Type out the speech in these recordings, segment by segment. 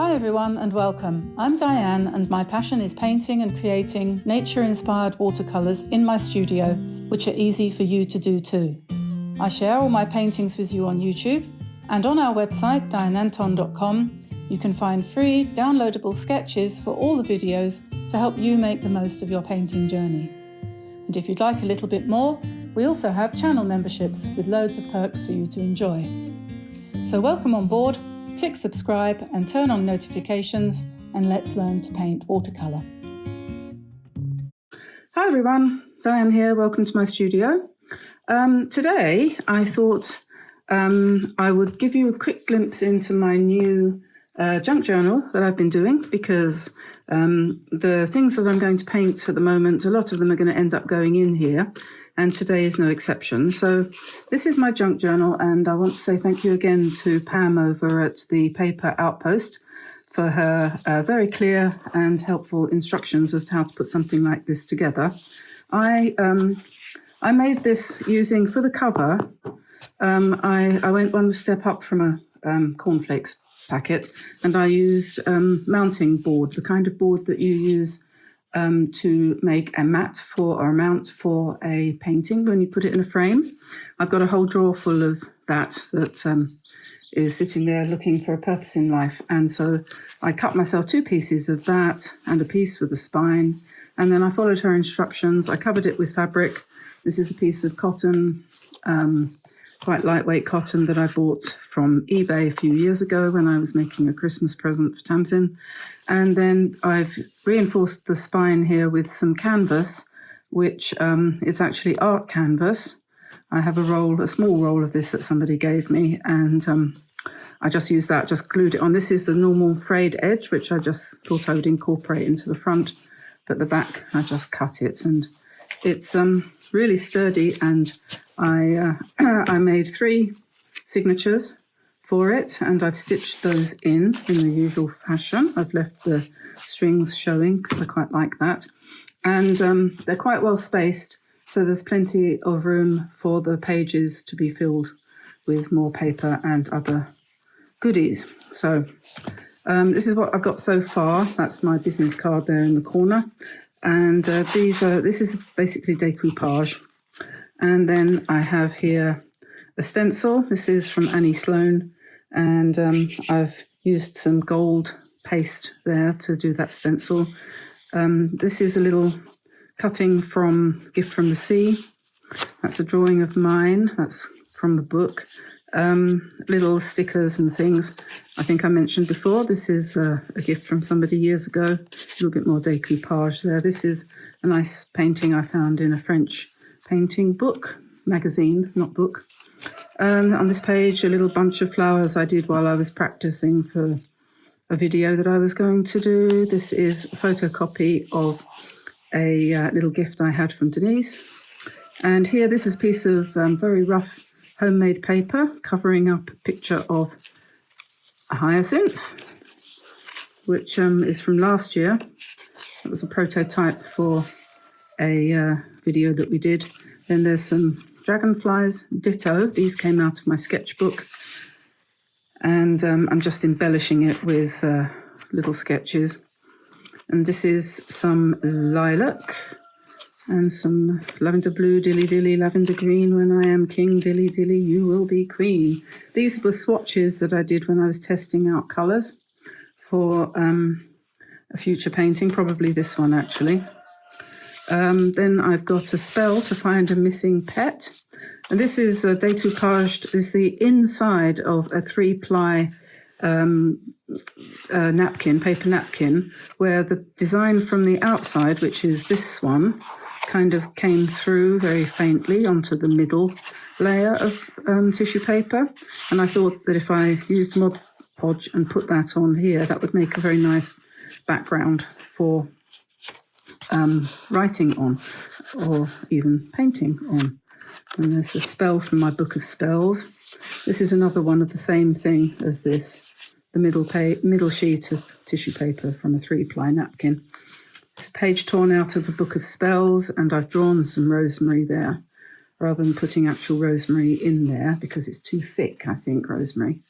Hi everyone and welcome. I'm Diane and my passion is painting and creating nature-inspired watercolours in my studio, which are easy for you to do too. I share all my paintings with you on YouTube, and on our website dianeantone.com you can find free downloadable sketches for all the videos to help you make the most of your painting journey. And if you'd like a little bit more, we also have channel memberships with loads of perks for you to enjoy. So welcome on board. Click subscribe and turn on notifications, and let's learn to paint watercolour. Hi everyone, Diane here, welcome to my studio. Today I thought I would give you a quick glimpse into my new junk journal that I've been doing, because the things that I'm going to paint at the moment, a lot of them are going to end up going in here, and today is no exception. So this is my junk journal, and I want to say thank you again to Pam over at the Paper Outpost for her very clear and helpful instructions as to how to put something like this together. I made this using, for the cover, I went one step up from a cornflakes packet, and I used mounting board, the kind of board that you use to make a mat for, or a mount for a painting when you put it in a frame. I've got a whole drawer full of that is sitting there looking for a purpose in life, and so I cut myself 2 pieces of that and a piece with a spine, and then I followed her instructions. I covered it with fabric. This is a piece of cotton, quite lightweight cotton that I bought from eBay a few years ago when I was making a Christmas present for Tamsin. And then I've reinforced the spine here with some canvas, which it's actually art canvas. I have a small roll of this that somebody gave me, and I just used that, just glued it on. This is the normal frayed edge, which I just thought I would incorporate into the front, but the back I just cut it, and it's really sturdy, and I made 3 signatures for it, and I've stitched those in the usual fashion. I've left the strings showing because I quite like that, and they're quite well spaced, so there's plenty of room for the pages to be filled with more paper and other goodies. So this is what I've got so far. That's my business card there in the corner, and this is basically decoupage. And then I have here a stencil. This is from Annie Sloan, and I've used some gold paste there to do that stencil. This is a little cutting from Gift from the Sea. That's a drawing of mine. That's from the book. Little stickers and things. I think I mentioned before, this is a gift from somebody years ago. A little bit more decoupage there. This is a nice painting I found in a French painting magazine, not book. On this page, a little bunch of flowers I did while I was practicing for a video that I was going to do. This is a photocopy of a little gift I had from Denise. And here, this is a piece of very rough homemade paper covering up a picture of a hyacinth, which is from last year. It was a prototype for a video that we did. Then there's some dragonflies, ditto. These came out of my sketchbook, and I'm just embellishing it with little sketches. And this is some lilac and some lavender blue, dilly dilly, lavender green. When I am king, dilly dilly, you will be queen. These were swatches that I did when I was testing out colours for a future painting, probably this one actually. Then I've got a spell to find a missing pet. And this is decoupaged, is the inside of a 3-ply napkin, paper napkin, where the design from the outside, which is this one, kind of came through very faintly onto the middle layer of tissue paper. And I thought that if I used Mod Podge and put that on here, that would make a very nice background for writing on, or even painting on. And there's the spell from my book of spells. This is another one of the same thing as this, the middle sheet of tissue paper from a 3-ply napkin. It's a page torn out of the book of spells, and I've drawn some rosemary there, rather than putting actual rosemary in there because it's too thick, I think, rosemary.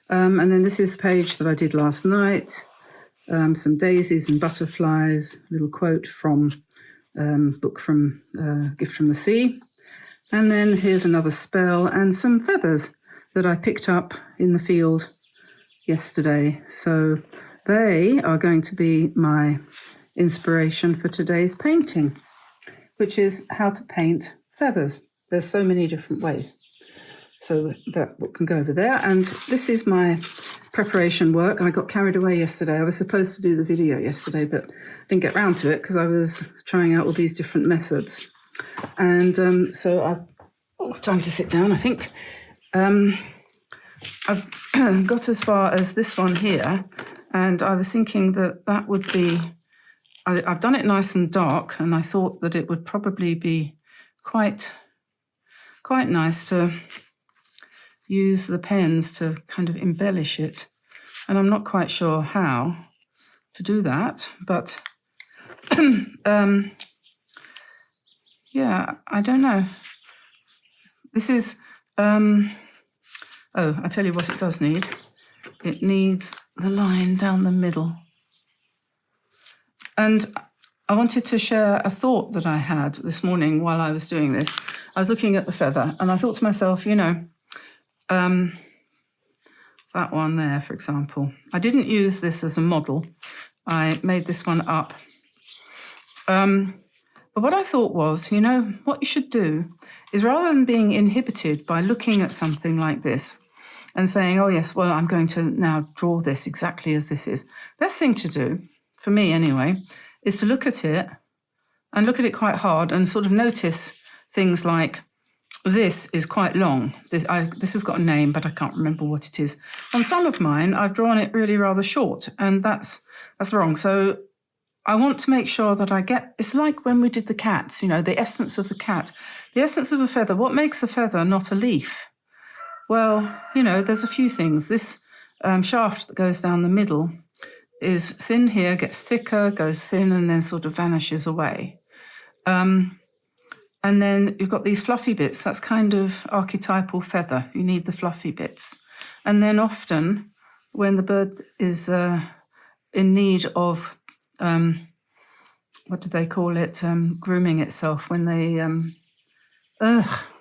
And then this is the page that I did last night. Some daisies and butterflies, a little quote from book from Gift from the Sea. And then here's another spell and some feathers that I picked up in the field yesterday. So they are going to be my inspiration for today's painting, which is how to paint feathers. There's so many different ways. So that book can go over there. And this is my preparation work. I got carried away yesterday. I was supposed to do the video yesterday, but didn't get round to it because I was trying out all these different methods. And so I've time to sit down, I think. I've got as far as this one here, and I was thinking that would be, I've done it nice and dark, and I thought that it would probably be quite nice to use the pens to kind of embellish it. And I'm not quite sure how to do that, but yeah, I don't know. This is, I tell you what it does need. It needs the line down the middle. And I wanted to share a thought that I had this morning while I was doing this. I was looking at the feather and I thought to myself, that one there, for example. I didn't use this as a model. I made this one up. But what I thought was, what you should do is rather than being inhibited by looking at something like this and saying, oh, yes, well, I'm going to now draw this exactly as this is. Best thing to do, for me anyway, is to look at it and look at it quite hard and sort of notice things like, this is quite long. This has got a name, but I can't remember what it is. On some of mine, I've drawn it really rather short, and that's wrong. So I want to make sure that I get, it's like when we did the cats, the essence of the cat, the essence of a feather. What makes a feather not a leaf? Well, there's a few things. This shaft that goes down the middle is thin here, gets thicker, goes thin, and then sort of vanishes away. And then you've got these fluffy bits. That's kind of archetypal feather. You need the fluffy bits. And then often when the bird is in need of, what do they call it? Grooming itself. When they,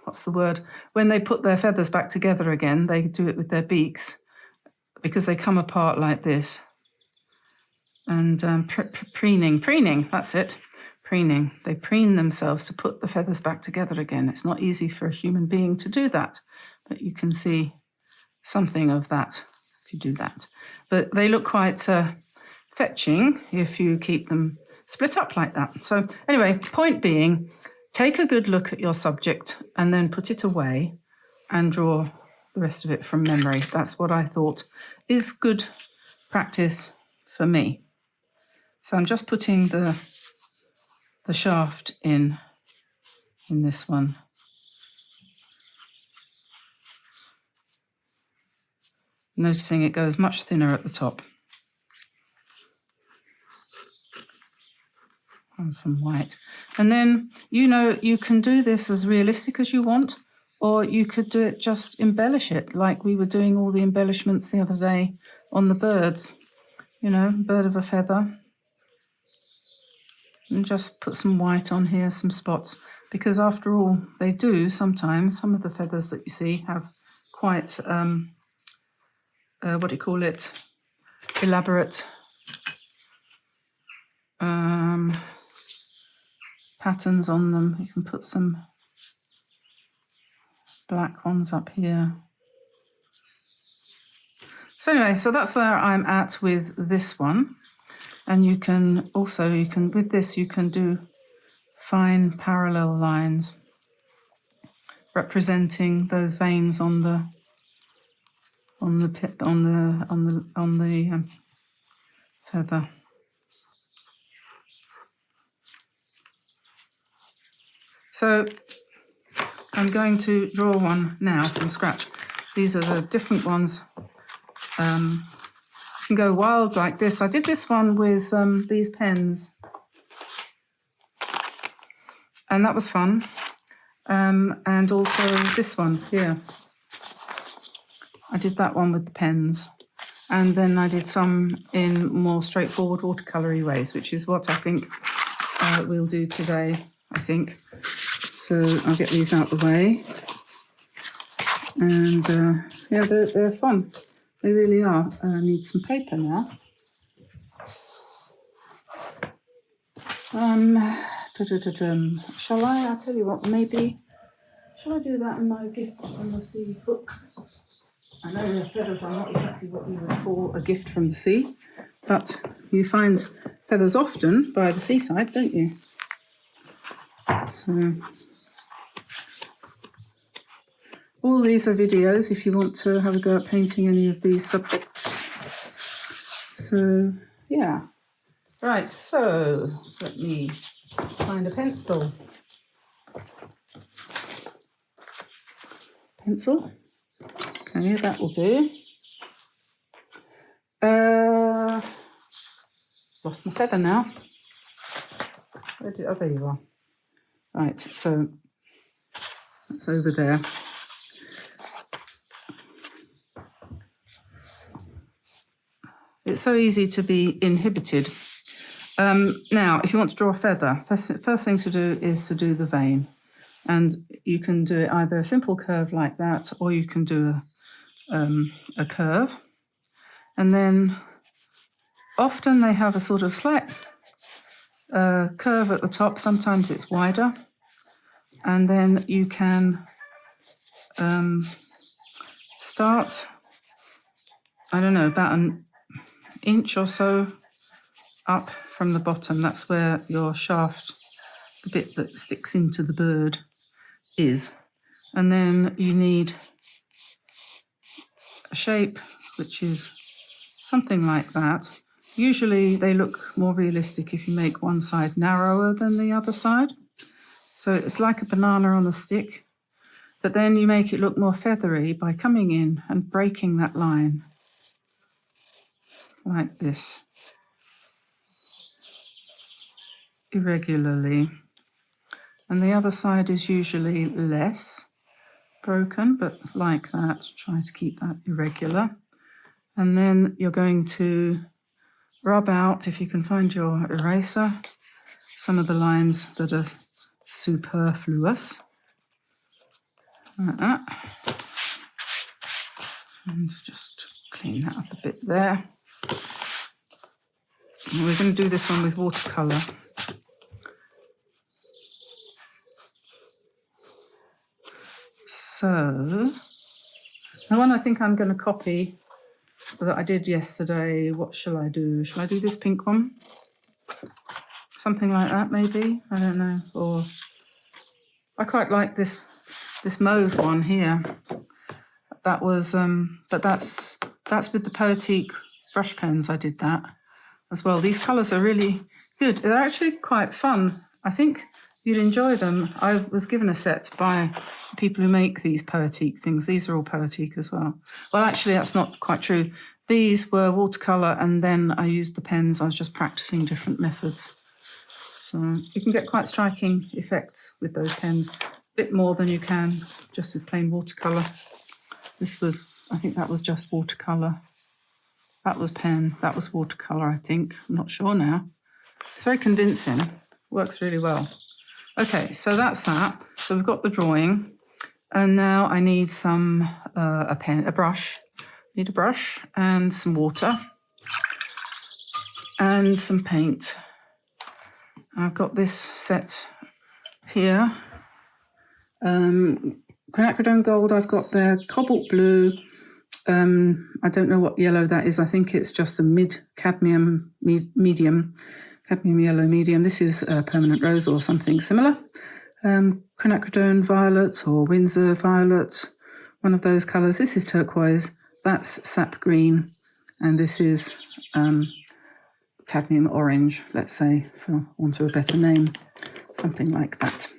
what's the word? When they put their feathers back together again, they do it with their beaks because they come apart like this. And preening, that's it. Preening. They preen themselves to put the feathers back together again. It's not easy for a human being to do that, but you can see something of that if you do that. But they look quite fetching if you keep them split up like that. So anyway, point being, take a good look at your subject and then put it away and draw the rest of it from memory. That's what I thought is good practice for me. So I'm just putting the shaft in this one. Noticing it goes much thinner at the top. And some white. And then, you can do this as realistic as you want, or you could do it, just embellish it, like we were doing all the embellishments the other day on the birds. Bird of a feather. And just put some white on here, some spots, because after all, they do sometimes, some of the feathers that you see have quite, elaborate patterns on them. You can put some black ones up here. So anyway, so that's where I'm at with this one. And you can with this, you can do fine parallel lines representing those veins on the feather. So I'm going to draw one now from scratch. These are the different ones. You can go wild like this. I did this one with these pens, and that was fun. And also this one here. I did that one with the pens. And then I did some in more straightforward watercolory ways, which is what I think we'll do today, I think. So I'll get these out of the way. And yeah, they're fun. They really are. I need some paper now. Shall I? I'll tell you what, maybe, shall I do that in my gift from the sea book? I know the feathers are not exactly what you would call a gift from the sea, but you find feathers often by the seaside, don't you? So, all these are videos if you want to have a go at painting any of these subjects. So, yeah. Right, so let me find a pencil. Pencil. Okay, that will do. Lost my feather now. Oh, there you are. Right, so that's over there. It's so easy to be inhibited. Now, if you want to draw a feather, first thing to do is to do the vein. And you can do it either a simple curve like that, or you can do a curve. And then often they have a sort of slight curve at the top. Sometimes it's wider. And then you can start, I don't know, about an inch or so up from the bottom. That's where your shaft, the bit that sticks into the bird, is. And then you need a shape which is something like that. Usually they look more realistic if you make one side narrower than the other side. So it's like a banana on a stick, but then you make it look more feathery by coming in and breaking that line like this, irregularly. And the other side is usually less broken, but like that. Try to keep that irregular. And then you're going to rub out, if you can find your eraser, some of the lines that are superfluous. Like that. And just clean that up a bit there. And we're going to do this one with watercolor. So, the one I think I'm going to copy that I did yesterday, what shall I do? Shall I do this pink one? Something like that, maybe? I don't know. Or I quite like this mauve one here. That was, but that's with the Poetique brush pens. I did that as well. These colours are really good. They're actually quite fun. I think you'd enjoy them. I was given a set by people who make these Poetique things. These are all Poetique as well. Well, actually, that's not quite true. These were watercolour, and then I used the pens. I was just practicing different methods. So you can get quite striking effects with those pens, a bit more than you can just with plain watercolour. This was, I think that was just watercolour. That was pen, that was watercolour, I think. I'm not sure now. It's very convincing, works really well. Okay, so that's that. So we've got the drawing, and now I need some, a brush. Need a brush and some water and some paint. I've got this set here. Quinacridone gold I've got there, cobalt blue. I don't know what yellow that is. I think it's just a mid-cadmium medium, cadmium yellow medium. This is permanent rose or something similar. Quinacridone violet or Windsor violet, one of those colours. This is turquoise. That's sap green, and this is cadmium orange, let's say, for want of a better name, something like that.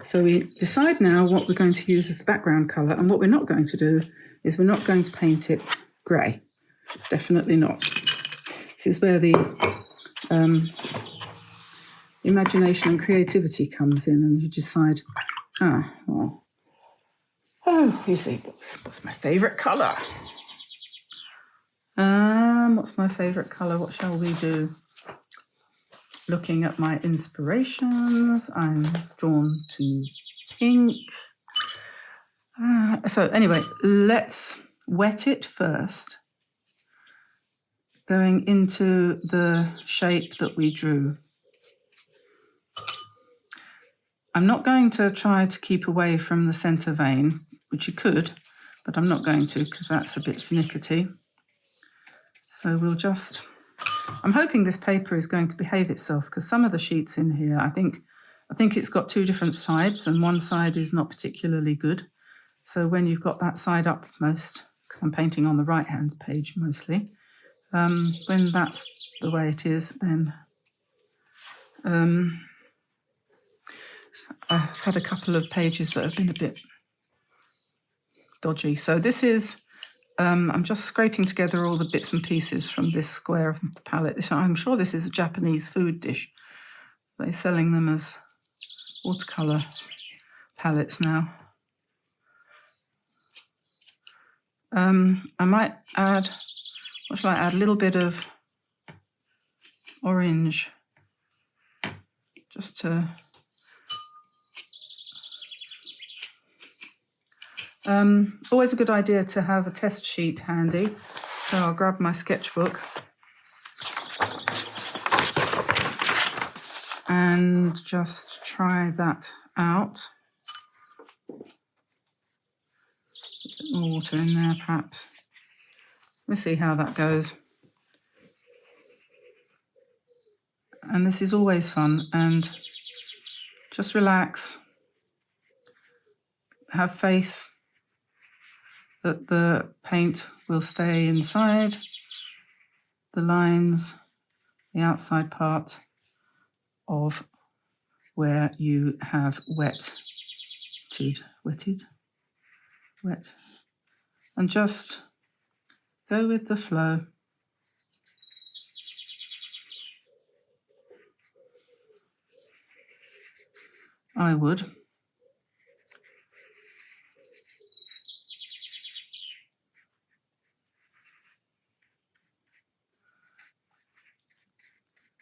So we decide now what we're going to use as the background colour, and what we're not going to do is we're not going to paint it grey. Definitely not. This is where the imagination and creativity comes in, and you decide, well, Oh, you see, what's my favourite colour? What's my favourite colour? What shall we do? Looking at my inspirations, I'm drawn to pink. So anyway, let's wet it first, going into the shape that we drew. I'm not going to try to keep away from the centre vein, which you could, but I'm not going to because that's a bit finicky. So we'll just, I'm hoping this paper is going to behave itself because some of the sheets in here, I think it's got two different sides and one side is not particularly good. So when you've got that side upmost, because I'm painting on the right-hand page mostly, when that's the way it is, then I've had a couple of pages that have been a bit dodgy. So this is, I'm just scraping together all the bits and pieces from this square of the palette. I'm sure this is a Japanese food dish. They're selling them as watercolor palettes now. I might add, what shall I add? A little bit of orange, just to... always a good idea to have a test sheet handy. So I'll grab my sketchbook and just try that out. A bit more water in there, perhaps. We'll see how that goes. And this is always fun, and just relax. Have faith that the paint will stay inside the lines, the outside part of where you have wet, and just go with the flow. I would.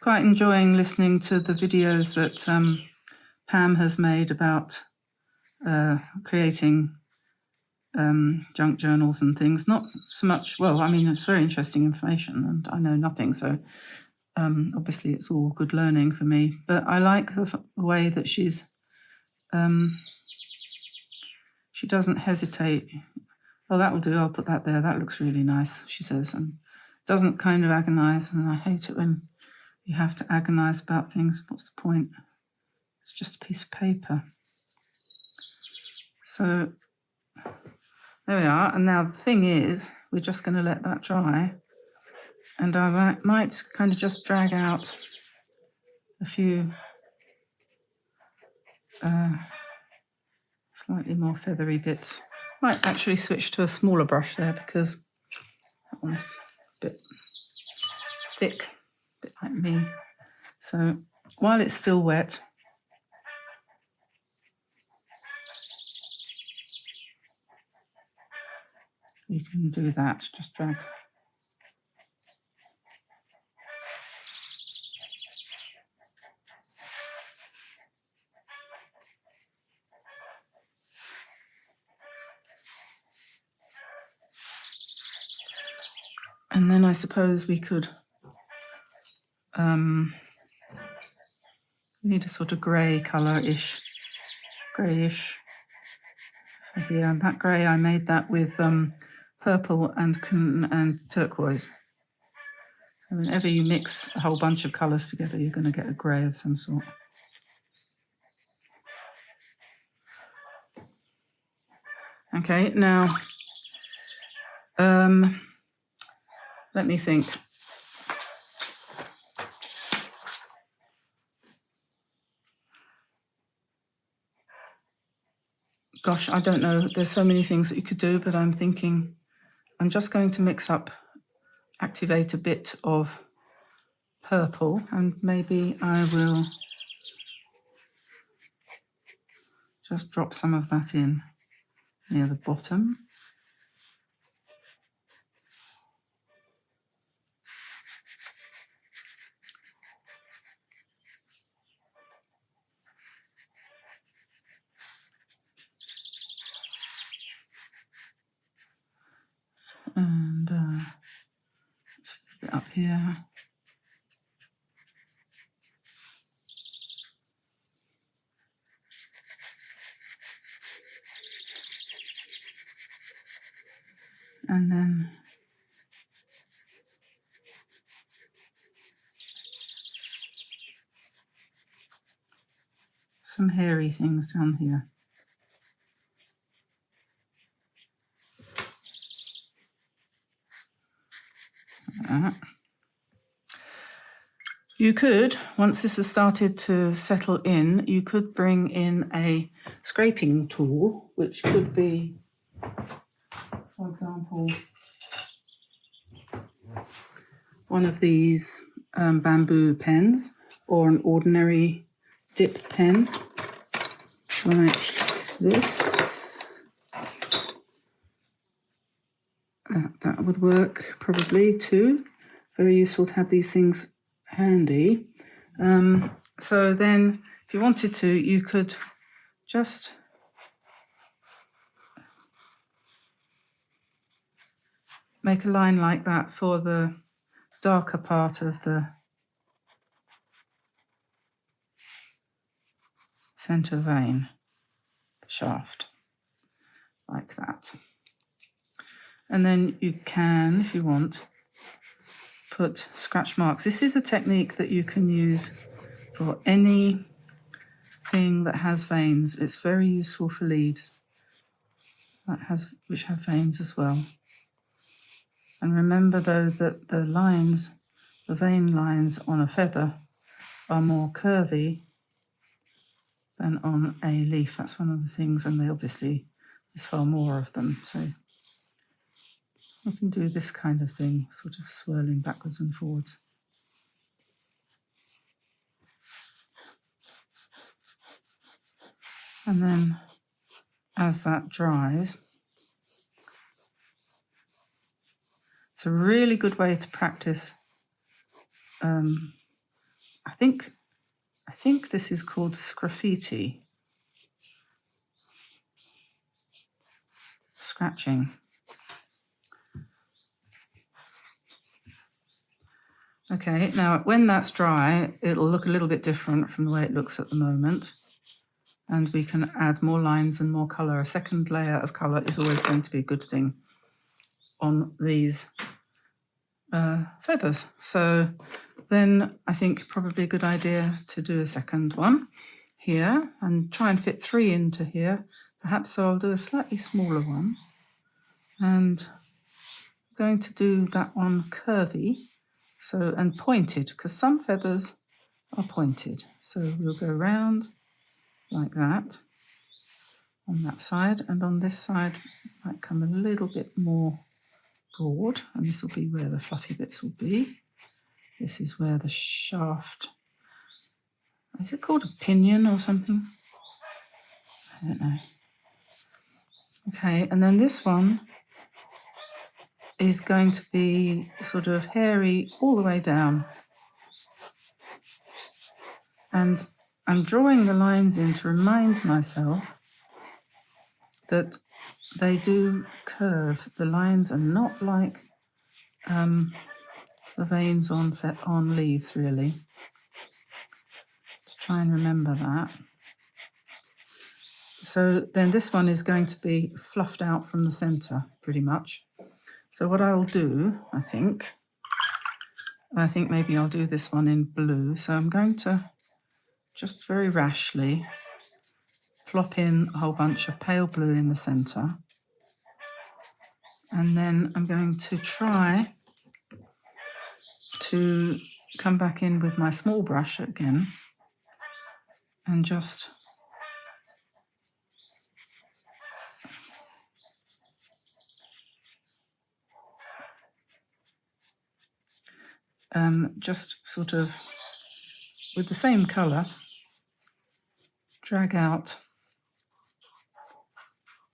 Quite enjoying listening to the videos that Pam has made about creating junk journals and things. Not so much, well, I mean, it's very interesting information and I know nothing, so obviously it's all good learning for me. But I like the way that she doesn't hesitate. Oh, that'll do, I'll put that there. That looks really nice, she says, and doesn't kind of agonise, and I hate it when you have to agonise about things. What's the point? It's just a piece of paper. So there we are. And now the thing is, we're just going to let that dry. And I might kind of just drag out a few slightly more feathery bits. Might actually switch to a smaller brush there because that one's a bit thick, a bit like me. So while it's still wet, you can do that, just drag. And then I suppose we could need a sort of grey colour-ish, greyish for here. And that grey, I made that with purple and turquoise. And whenever you mix a whole bunch of colours together, you're going to get a grey of some sort. Okay, now let me think. Gosh, I don't know. There's so many things that you could do, but I'm thinking I'm just going to activate a bit of purple, and maybe I will just drop some of that in. near the bottom. And let's put it up here. And then some hairy things down here. You could, once this has started to settle in, you could bring in a scraping tool, which could be, for example, one of these bamboo pens, or an ordinary dip pen like this. That would work probably too. Very useful to have these things handy. So then if you wanted to, you could just make a line like that for the darker part of the center vein shaft, like that. And then you can, if you want, put scratch marks. This is a technique that you can use for anything that has veins. It's very useful for leaves which have veins as well. And remember though that the vein lines on a feather are more curvy than on a leaf. That's one of the things, and there's far more of them. So you can do this kind of thing, sort of swirling backwards and forwards. And then as that dries, it's a really good way to practice. I think this is called sgraffiti. Scratching. Okay, now when that's dry, it'll look a little bit different from the way it looks at the moment. And we can add more lines and more colour. A second layer of colour is always going to be a good thing on these feathers. So then I think probably a good idea to do a second one here and try and fit 3 into here. Perhaps so I'll do a slightly smaller one. And I'm going to do that one curvy. So, and pointed, because some feathers are pointed. So we'll go round like that on that side, and on this side might come a little bit more broad, and this will be where the fluffy bits will be. This is where the shaft, is it called a pinion or something? I don't know. Okay, and then this one is going to be sort of hairy all the way down. And I'm drawing the lines in to remind myself that they do curve. The lines are not like the veins on leaves, really. To try and remember that. So then this one is going to be fluffed out from the center, pretty much. So what I'll do, I think maybe I'll do this one in blue. So I'm going to just very rashly plop in a whole bunch of pale blue in the center. And then I'm going to try to come back in with my small brush again and just sort of, with the same colour, drag out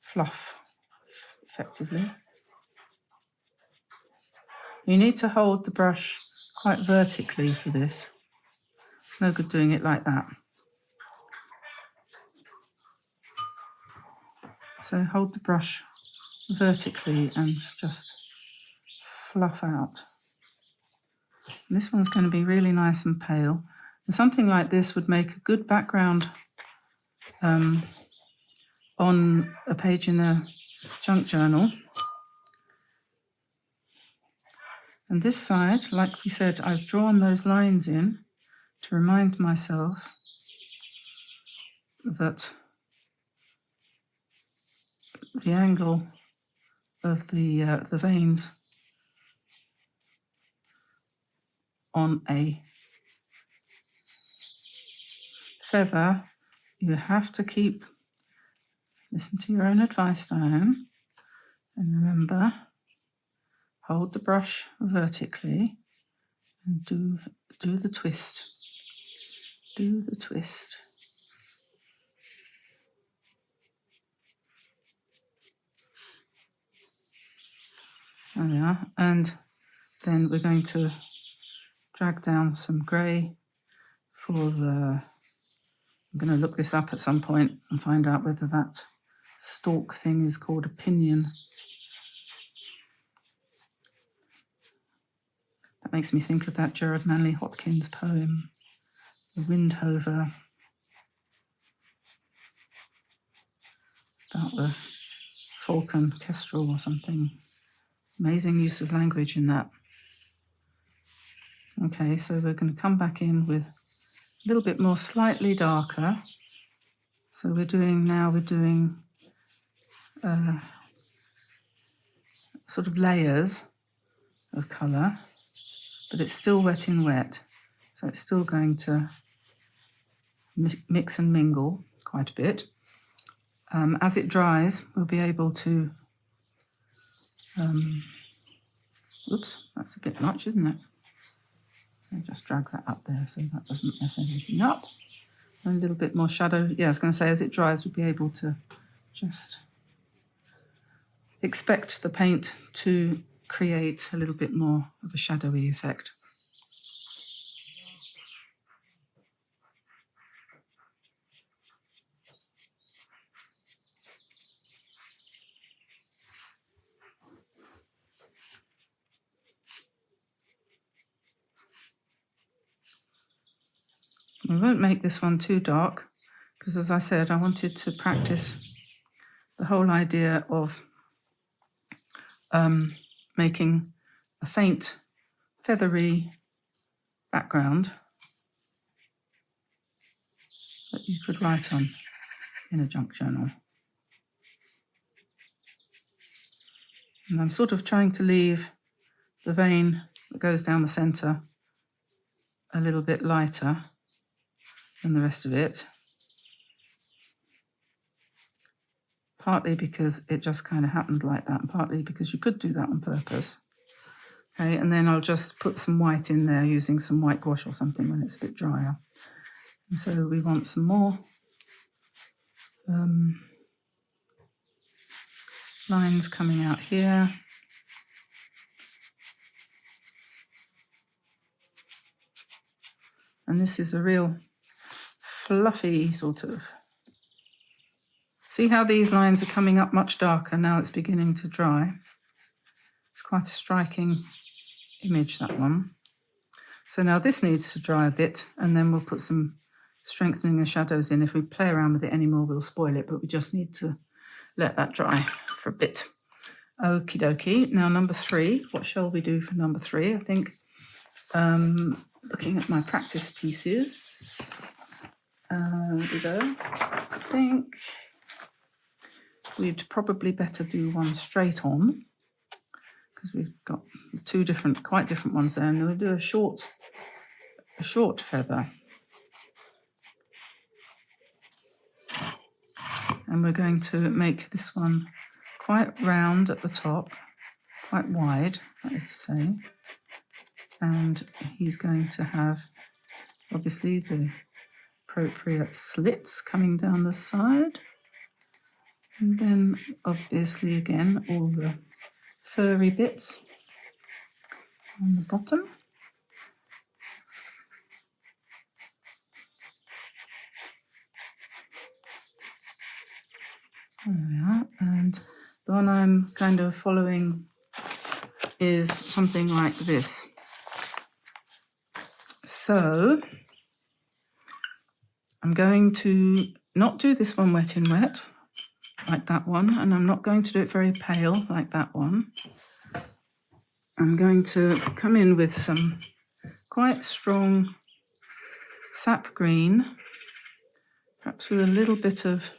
fluff effectively. You need to hold the brush quite vertically for this. It's no good doing it like that. So hold the brush vertically and just fluff out. And this one's going to be really nice and pale. And something like this would make a good background on a page in a junk journal. And this side, like we said, I've drawn those lines in to remind myself that the angle of the veins on a feather, you have to listen to your own advice, Diane, and remember, hold the brush vertically and do the twist. Do the twist. There we are. And then we're going to drag down some grey for the... I'm going to look this up at some point and find out whether that stalk thing is called a pinion. That makes me think of that Gerard Manley Hopkins poem, The Windhover, about the falcon kestrel or something. Amazing use of language in that. Okay, so we're going to come back in with a little bit more slightly darker. So we're doing sort of layers of colour, but it's still wet in wet. So it's still going to mix and mingle quite a bit. As it dries, we'll be able to... oops, that's a bit much, isn't it? I'll just drag that up there so that doesn't mess anything up. And a little bit more shadow. Yeah, I was going to say, as it dries, we'll be able to just expect the paint to create a little bit more of a shadowy effect. We won't make this one too dark because, as I said, I wanted to practice the whole idea of making a faint, feathery background that you could write on in a junk journal. And I'm sort of trying to leave the vein that goes down the centre a little bit lighter than the rest of it, partly because it just kind of happened like that, and partly because you could do that on purpose. Okay, and then I'll just put some white in there using some white gouache or something when it's a bit drier. And so we want some more lines coming out here. And this is a real fluffy sort of... See how these lines are coming up much darker now it's beginning to dry? It's quite a striking image, that one. So now this needs to dry a bit, and then we'll put some strengthening the shadows in. If we play around with it anymore, we'll spoil it, but we just need to let that dry for a bit. Okie dokie. Now number 3, what shall we do for number 3? I think, looking at my practice pieces, I think we'd probably better do one straight on, because we've got two quite different ones there, and we'll do a short feather. And we're going to make this one quite round at the top, quite wide, that is to say. And he's going to have, obviously, the appropriate slits coming down the side. And then obviously again all the furry bits on the bottom. There we are. And the one I'm kind of following is something like this. So I'm going to not do this one wet in wet like that one, and I'm not going to do it very pale like that one. I'm going to come in with some quite strong sap green, perhaps with a little bit of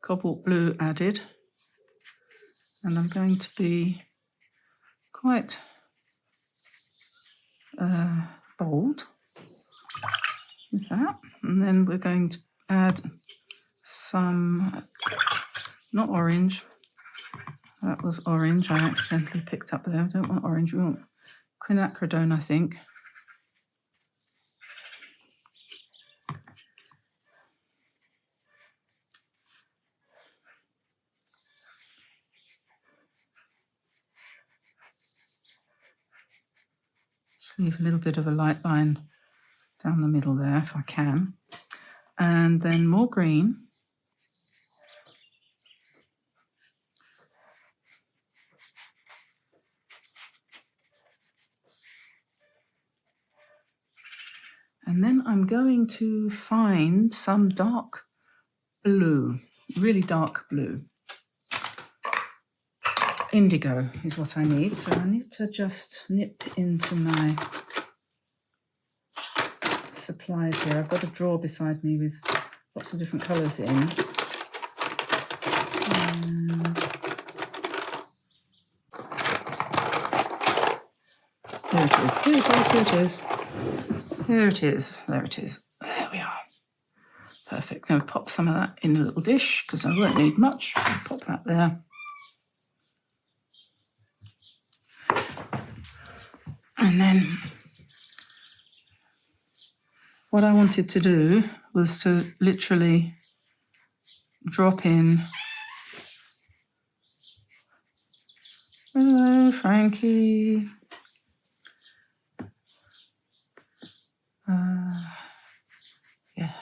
cobalt blue added, and I'm going to be quite bold with that. And then we're going to add some, not orange, that was orange I accidentally picked up there. I don't want orange, we want quinacridone, I think. Just leave a little bit of a light line down the middle there if I can. And then more green. And then I'm going to find some dark blue, really dark blue. Indigo is what I need. So I need to just nip into my supplies here. I've got a drawer beside me with lots of different colours in. And there it is. Here it is. Here it is. There it is. There it is. There we are. Perfect. Now pop some of that in a little dish because I won't need much. So pop that there. And then what I wanted to do was to literally drop in. Hello, Frankie. Yeah.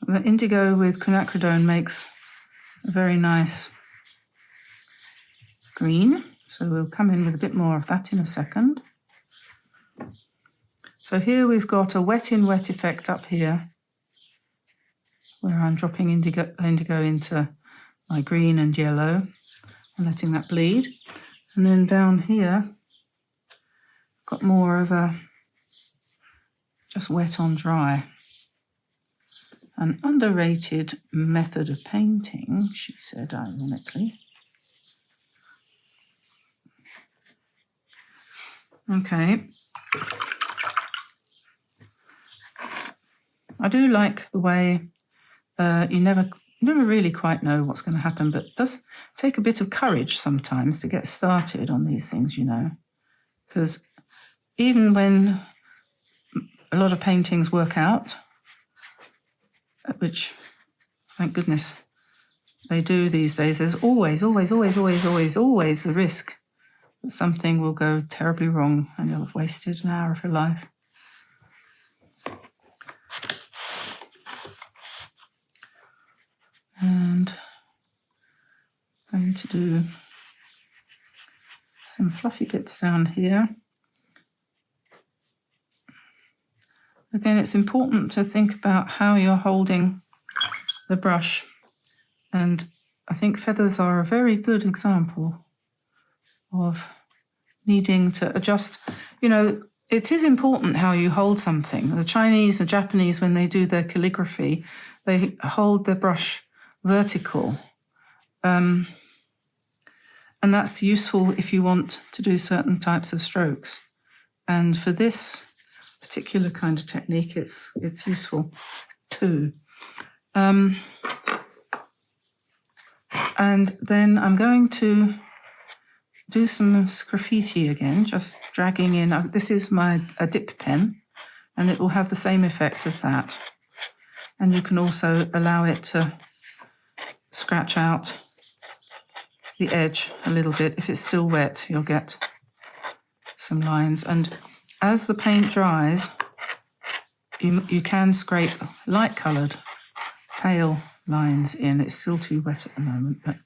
The indigo with quinacridone makes a very nice green. So we'll come in with a bit more of that in a second. So here we've got a wet in wet effect up here where I'm dropping indigo into my green and yellow and letting that bleed. And then down here, got more of a just wet on dry. An underrated method of painting, she said ironically. Okay. I do like the way you never really quite know what's going to happen, but it does take a bit of courage sometimes to get started on these things, you know, because even when a lot of paintings work out, which thank goodness they do these days, there's always the risk that something will go terribly wrong and you'll have wasted an hour of your life. And I'm going to do some fluffy bits down here. Again, it's important to think about how you're holding the brush, and I think feathers are a very good example of needing to adjust. You know, it is important how you hold something. The Chinese and Japanese, when they do their calligraphy, they hold their brush vertical. And that's useful if you want to do certain types of strokes. And for this particular kind of technique, it's useful too. And then I'm going to do some graffiti again, just dragging in. This is a dip pen, and it will have the same effect as that. And you can also allow it to scratch out the edge a little bit. If it's still wet, you'll get some lines. And as the paint dries, you can scrape light-coloured, pale lines in. It's still too wet at the moment, but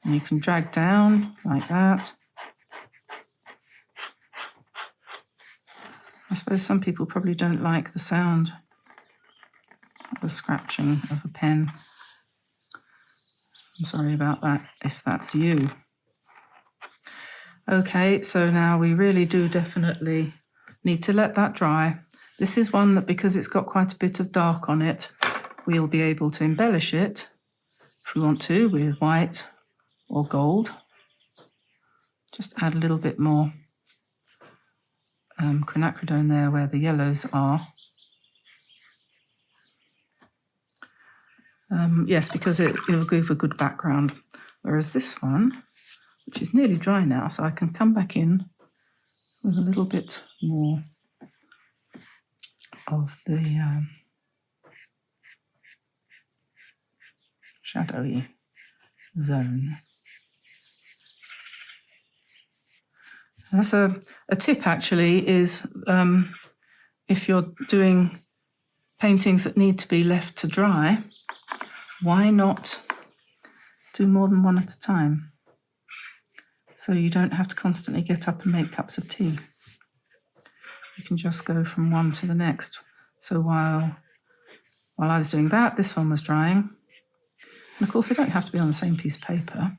you can drag down like that. I suppose some people probably don't like the sound of the scratching of a pen. I'm sorry about that, if that's you. Okay, so now we really do definitely need to let that dry. This is one that, because it's got quite a bit of dark on it, we'll be able to embellish it, if we want to, with white or gold. Just add a little bit more quinacridone there where the yellows are. Yes, because it'll give a good background. Whereas this one, which is nearly dry now, so I can come back in with a little bit more of the shadowy zone. That's a tip, actually, is if you're doing paintings that need to be left to dry, why not do more than one at a time? So you don't have to constantly get up and make cups of tea. You can just go from one to the next. So while I was doing that, this one was drying. And of course, they don't have to be on the same piece of paper.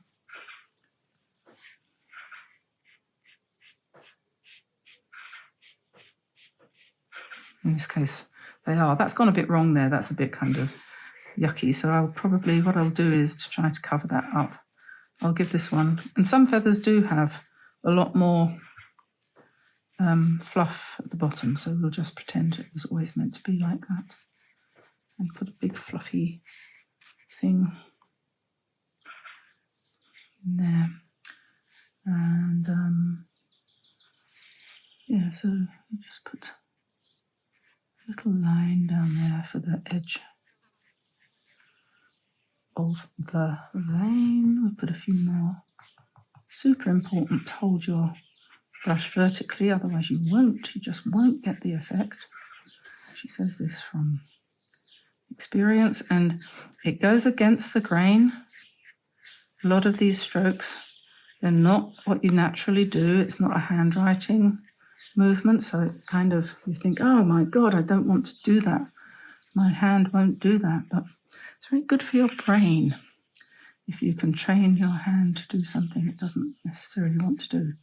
In this case, they are. That's gone a bit wrong there. That's a bit kind of yucky. So what I'll do is to try to cover that up. I'll give this one, and some feathers do have a lot more fluff at the bottom, so we'll just pretend it was always meant to be like that and put a big fluffy thing in there. And yeah, so you just put a little line down there for the edge of the vein. We'll put a few more. Super important to hold your brush vertically, otherwise you just won't get the effect. She says this from experience, and it goes against the grain. A lot of these strokes, they're not what you naturally do. It's not a handwriting movement, so it kind of, you think, oh my God, I don't want to do that. My hand won't do that, but it's very good for your brain if you can train your hand to do something it doesn't necessarily want to do.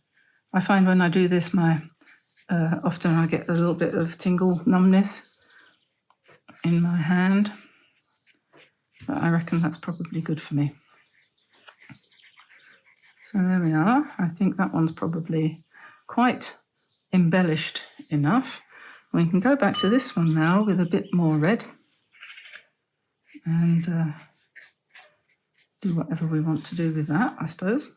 I find when I do this, often I get a little bit of tingle numbness in my hand, but I reckon that's probably good for me. So there we are. I think that one's probably quite embellished enough. We can go back to this one now with a bit more red and do whatever we want to do with that, I suppose.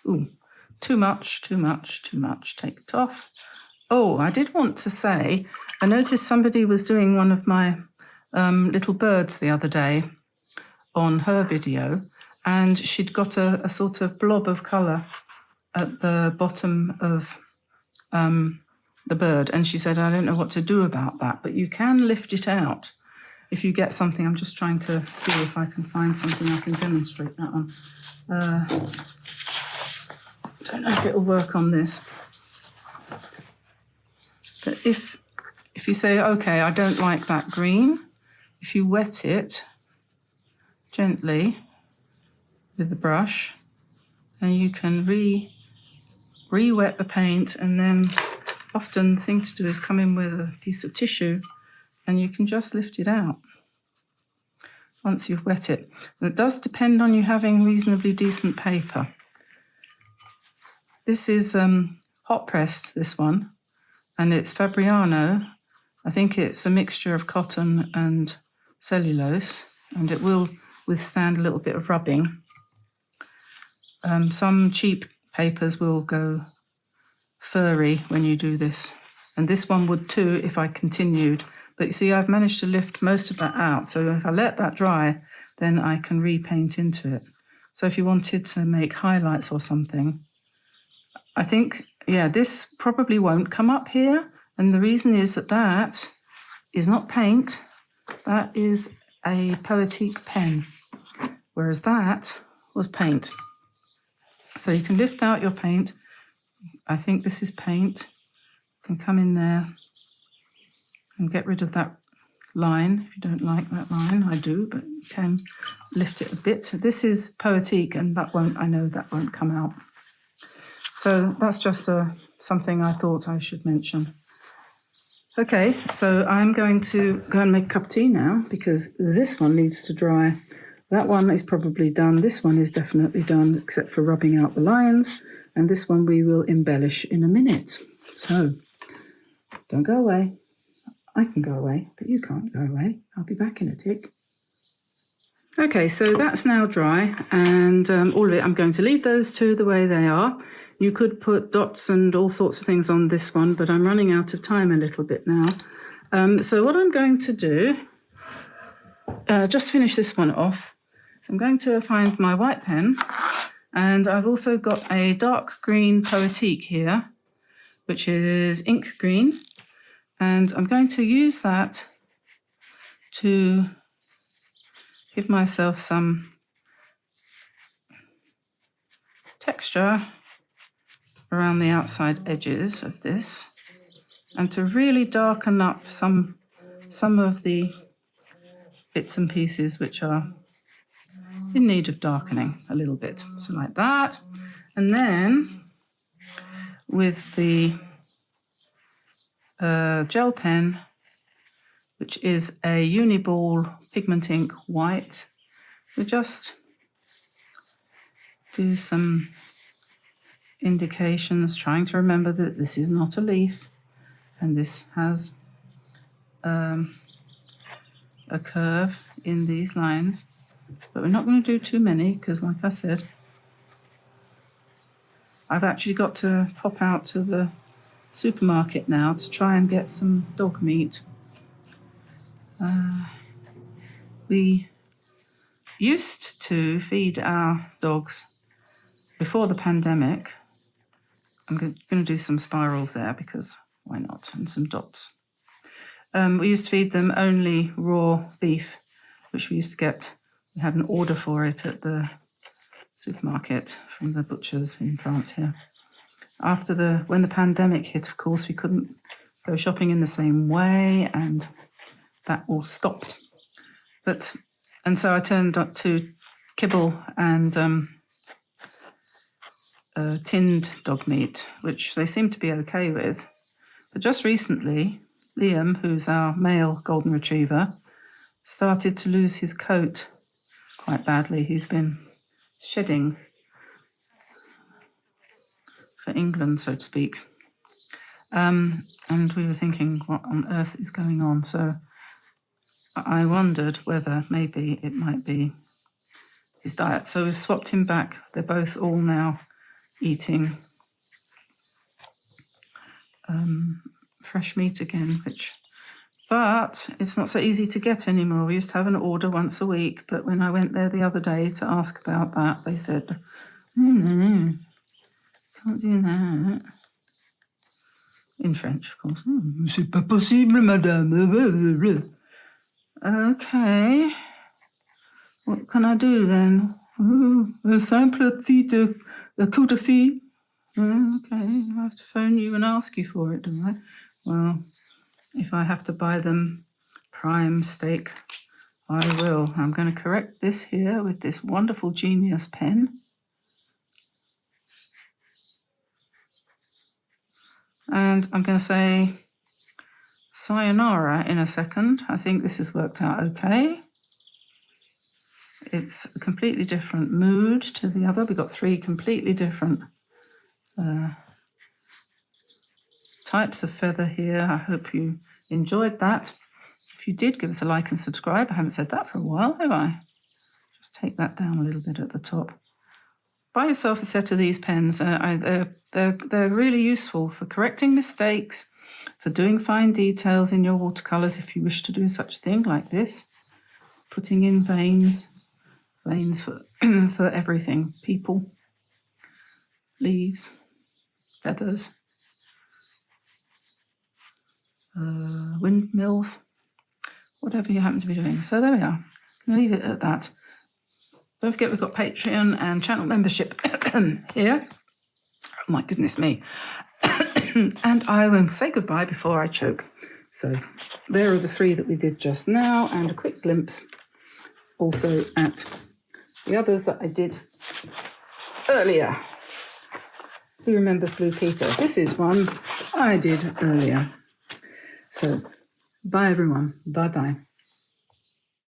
Ooh, too much. Take it off. Oh, I did want to say, I noticed somebody was doing one of my little birds the other day on her video, and she'd got a sort of blob of colour at the bottom of the bird, and she said, I don't know what to do about that, but you can lift it out if you get something. I'm just trying to see if I can find something I can demonstrate that on. I don't know if it'll work on this, but if you say, okay, I don't like that green, if you wet it gently with the brush, and you can re-wet the paint, and then often the thing to do is come in with a piece of tissue and you can just lift it out once you've wet it. And it does depend on you having reasonably decent paper. This is hot pressed, this one, and it's Fabriano. I think it's a mixture of cotton and cellulose. and it will withstand a little bit of rubbing. Some cheap papers will go furry when you do this, and this one would too if I continued. But you see, I've managed to lift most of that out, so if I let that dry, then I can repaint into it. So if you wanted to make highlights or something, I think, yeah, this probably won't come up here, and the reason is that that is not paint, that is a Poetique pen, whereas that was paint. So you can lift out your paint. I think this is paint. You can come in there and get rid of that line if you don't like that line. I do, but you can lift it a bit. So this is Poetique, and that won't, I know that won't come out. So that's just something I thought I should mention. Okay, so I'm going to go and make a cup of tea now because this one needs to dry. That one is probably done. This one is definitely done, except for rubbing out the lines. And this one we will embellish in a minute. So don't go away. I can go away, but you can't go away. I'll be back in a tick. Okay, so that's now dry, and all of it, I'm going to leave those two the way they are. You could put dots and all sorts of things on this one, but I'm running out of time a little bit now. So what I'm going to do, just to finish this one off, so I'm going to find my white pen, and I've also got a dark green Poetique here, which is ink green, and I'm going to use that to give myself some texture around the outside edges of this, and to really darken up some of the bits and pieces which are in need of darkening a little bit. So like that. And then with the gel pen, which is a Uniball pigment ink white, we just do some indications, trying to remember that this is not a leaf, and this has a curve in these lines, but we're not going to do too many because, like I said, I've actually got to pop out to the supermarket now to try and get some dog meat. We used to feed our dogs before the pandemic. I'm going to do some spirals there because why not, and some dots. We used to feed them only raw beef, which we used to get. We had an order for it at the supermarket from the butchers in France here. When the pandemic hit, of course, we couldn't go shopping in the same way, and that all stopped. And so I turned up to kibble and tinned dog meat, which they seem to be okay with. But just recently, Liam, who's our male golden retriever, started to lose his coat quite badly. He's been shedding for England, so to speak. And we were thinking, what on earth is going on? So I wondered whether maybe it might be his diet. So we've swapped him back. They're both all now eating fresh meat again, but it's not so easy to get anymore. We used to have an order once a week, but when I went there the other day to ask about that, they said, no, can't do that. In French, of course. C'est pas possible, madame. Okay. What can I do then? A simple fille a coup de fille. Okay, I have to phone you and ask you for it, don't I? Well, if I have to buy them prime steak, I will. I'm going to correct this here with this wonderful Genius pen. And I'm going to say sayonara in a second. I think this has worked out okay. It's a completely different mood to the other. We've got three completely different types of feather here. I hope you enjoyed that. If you did, give us a like and subscribe. I haven't said that for a while, have I? Just take that down a little bit at the top. Buy yourself a set of these pens. They're really useful for correcting mistakes, for doing fine details in your watercolors if you wish to do such a thing like this. Putting in veins for, for everything. People, leaves, feathers, windmills, whatever you happen to be doing. So there we are. I'll leave it at that. Don't forget we've got Patreon and channel membership here. Oh my goodness me. And I will say goodbye before I choke. So there are the 3 that we did just now, and a quick glimpse also at the others that I did earlier. Who remembers Blue Peter? This is one I did earlier. So bye everyone. Bye-bye.